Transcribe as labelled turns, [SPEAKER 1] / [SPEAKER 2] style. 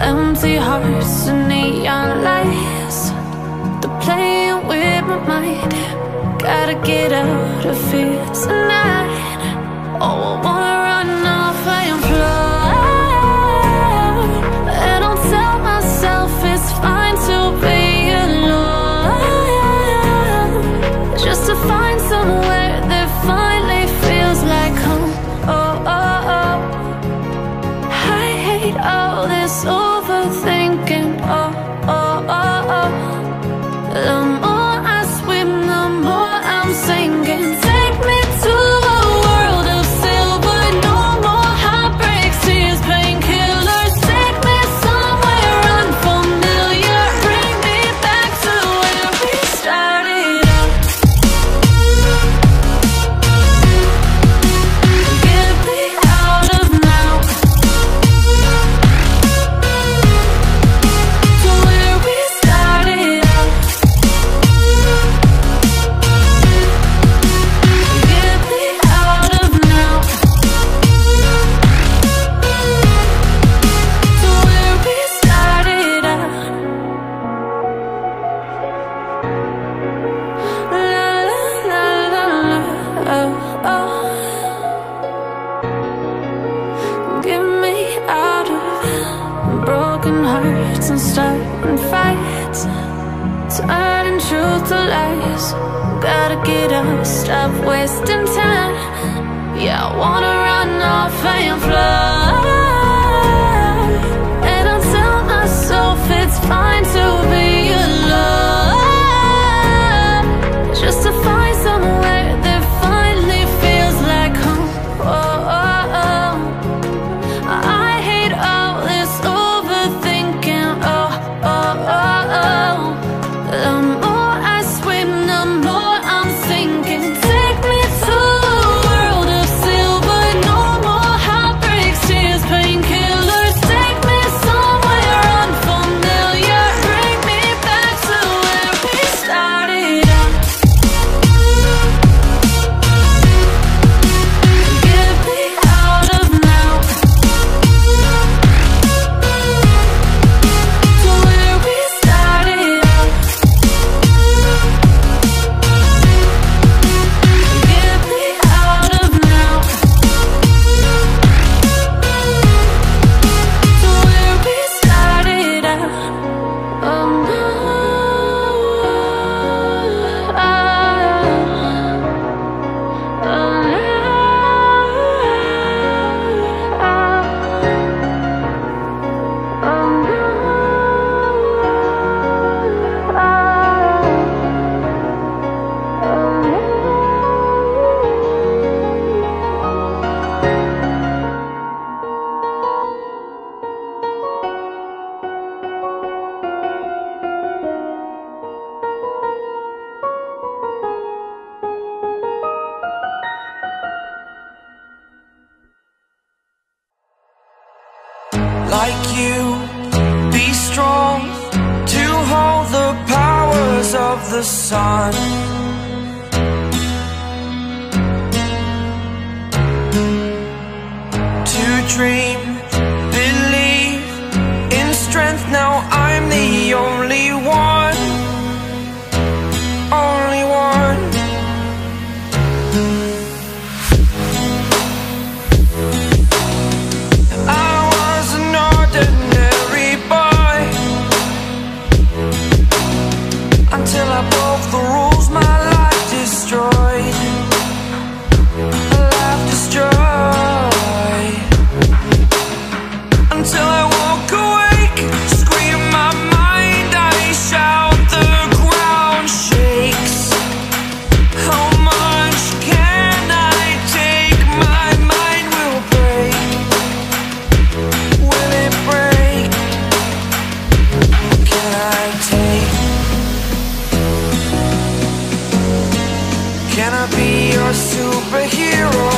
[SPEAKER 1] Empty hearts and neon lights, they're playing with my mind. Gotta get out of here tonight. Oh, I wanna run off and fly, and I'll tell myself it's fine to be alone, just to find somewhere that finally feels like home. Oh, oh, oh. I hate all this overthinking. Oh, oh, oh, oh. The more I swim, the more I'm sinking. Take me to a world of silver, no more heartbreaks, tears, painkillers. Take me somewhere unfamiliar, bring me back to where we started out. Get me out of now, to where we started out. Get me out of now, to where we started out. La la la la la, oh, oh. Get me out of broken hearts and starting fights, turning truth to lies. Gotta get up, stop wasting time. Yeah, I wanna run off and fly, and I'll tell myself it's fine to be alone, just to find somewhere that finally feels like home. Oh, oh, oh. I hate all this overthinking. Oh, oh, oh, oh. The more I swim, the more I'm sinking. Take me to a world of silver, no more heartbreaks, tears, painkillers. Take me somewhere unfamiliar, bring me back to where we started out. Get me out of now, to where we started out. Get me out of now, to where we started out. Oh no, oh
[SPEAKER 2] like you, be strong to hold the powers of the sun. To dream, believe in strength. Now I'm the only one, only one. I was an ordinary boy until I broke the rules. My life destroyed, life destroyed. Until I woke awake, scream my mind, I shout, the ground shakes. How much can I take? My mind will break. Will it break? Can I take? Can I be your superhero?